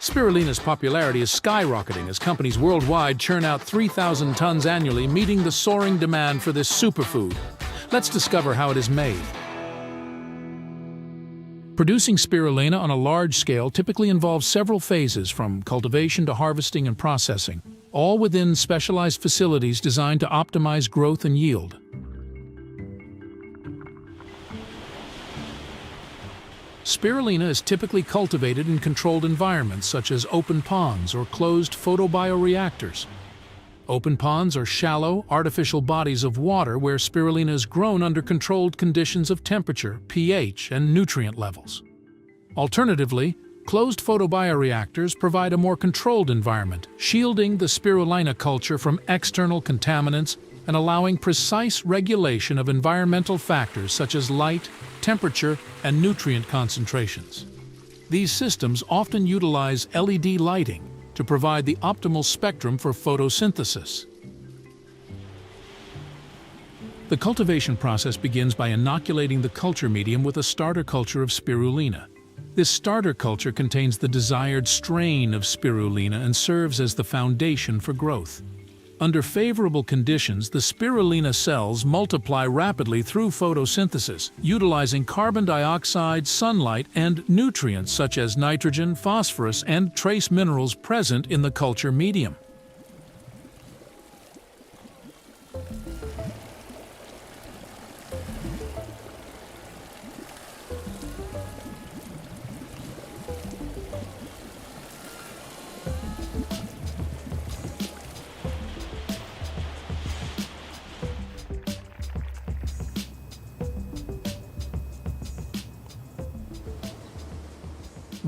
Spirulina's popularity is skyrocketing as companies worldwide churn out 3,000 tons annually, meeting the soaring demand for this superfood. Let's discover how it is made. Producing spirulina on a large scale typically involves several phases, from cultivation to harvesting and processing, all within specialized facilities designed to optimize growth and yield. Spirulina is typically cultivated in controlled environments such as open ponds or closed photobioreactors. Open ponds are shallow, artificial bodies of water where spirulina is grown under controlled conditions of temperature, pH, and nutrient levels. Alternatively, closed photobioreactors provide a more controlled environment, shielding the spirulina culture from external contaminants and allowing precise regulation of environmental factors such as light, temperature, and nutrient concentrations. These systems often utilize LED lighting to provide the optimal spectrum for photosynthesis. The cultivation process begins by inoculating the culture medium with a starter culture of spirulina. This starter culture contains the desired strain of spirulina and serves as the foundation for growth. Under favorable conditions, the spirulina cells multiply rapidly through photosynthesis, utilizing carbon dioxide, sunlight, and nutrients such as nitrogen, phosphorus, and trace minerals present in the culture medium.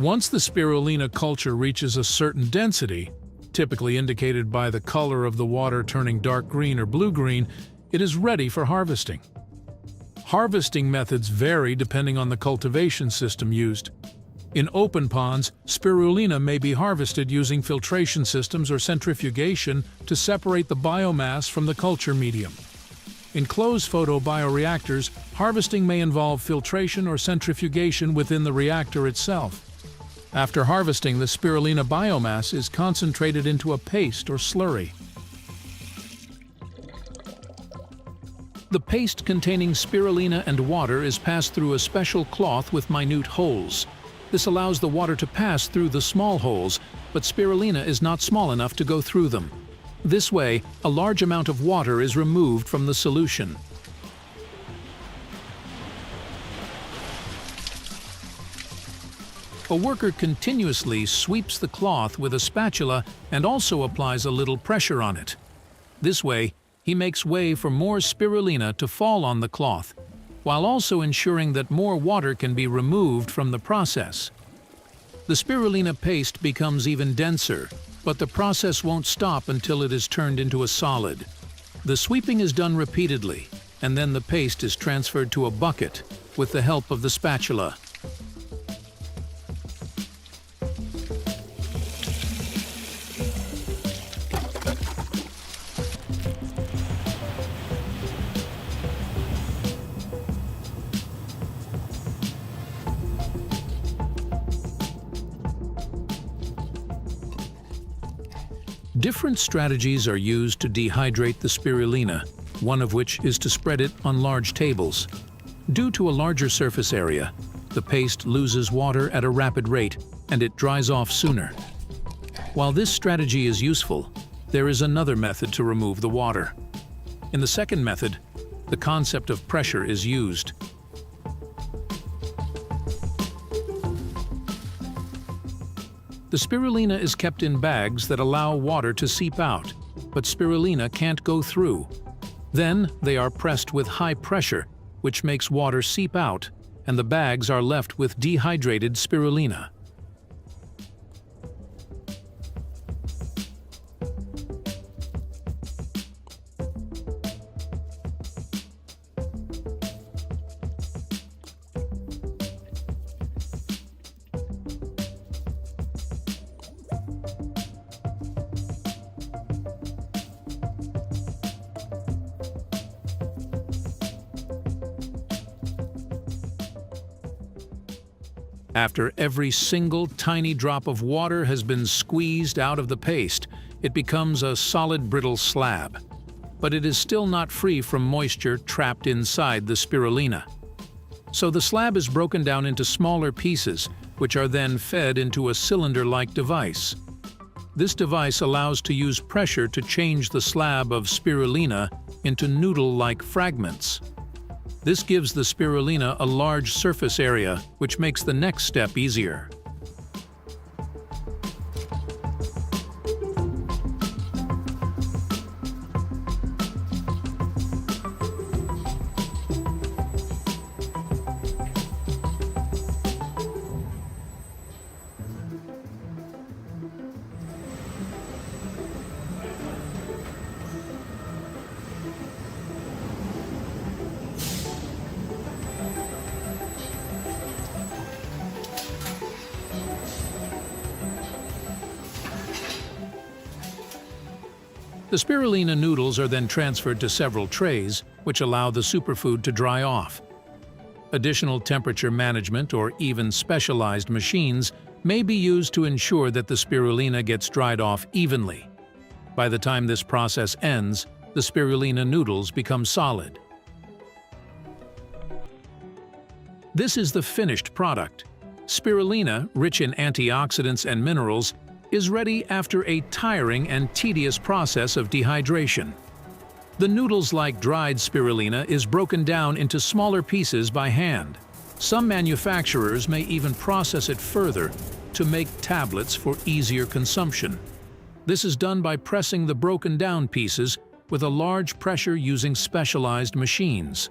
Once the spirulina culture reaches a certain density, typically indicated by the color of the water turning dark green or blue-green, it is ready for harvesting. Harvesting methods vary depending on the cultivation system used. In open ponds, spirulina may be harvested using filtration systems or centrifugation to separate the biomass from the culture medium. In closed photobioreactors, harvesting may involve filtration or centrifugation within the reactor itself. After harvesting, the spirulina biomass is concentrated into a paste or slurry. The paste containing spirulina and water is passed through a special cloth with minute holes. This allows the water to pass through the small holes, but spirulina is not small enough to go through them. This way, a large amount of water is removed from the solution. A worker continuously sweeps the cloth with a spatula and also applies a little pressure on it. This way, he makes way for more spirulina to fall on the cloth, while also ensuring that more water can be removed from the process. The spirulina paste becomes even denser, but the process won't stop until it is turned into a solid. The sweeping is done repeatedly, and then the paste is transferred to a bucket with the help of the spatula. Different strategies are used to dehydrate the spirulina, one of which is to spread it on large tables. Due to a larger surface area, the paste loses water at a rapid rate and it dries off sooner. While this strategy is useful, there is another method to remove the water. In the second method, the concept of pressure is used. The spirulina is kept in bags that allow water to seep out, but spirulina can't go through. Then they are pressed with high pressure, which makes water seep out, and the bags are left with dehydrated spirulina. After every single tiny drop of water has been squeezed out of the paste, it becomes a solid brittle slab. But it is still not free from moisture trapped inside the spirulina. So the slab is broken down into smaller pieces, which are then fed into a cylinder-like device. This device allows to use pressure to change the slab of spirulina into noodle-like fragments. This gives the spirulina a large surface area, which makes the next step easier. The spirulina noodles are then transferred to several trays, which allow the superfood to dry off. Additional temperature management or even specialized machines may be used to ensure that the spirulina gets dried off evenly. By the time this process ends, the spirulina noodles become solid. This is the finished product. Spirulina, rich in antioxidants and minerals, is ready after a tiring and tedious process of dehydration. The noodles-like dried spirulina is broken down into smaller pieces by hand. Some manufacturers may even process it further to make tablets for easier consumption. This is done by pressing the broken down pieces with a large pressure using specialized machines.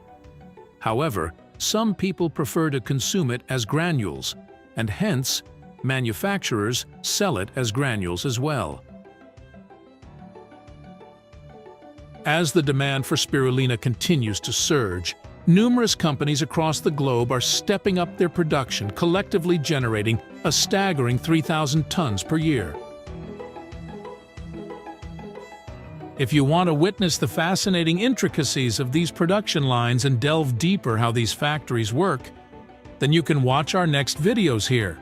However, some people prefer to consume it as granules, and hence, manufacturers sell it as granules as well. As the demand for spirulina continues to surge, numerous companies across the globe are stepping up their production, collectively generating a staggering 3,000 tons per year. If you want to witness the fascinating intricacies of these production lines and delve deeper how these factories work, then you can watch our next videos here.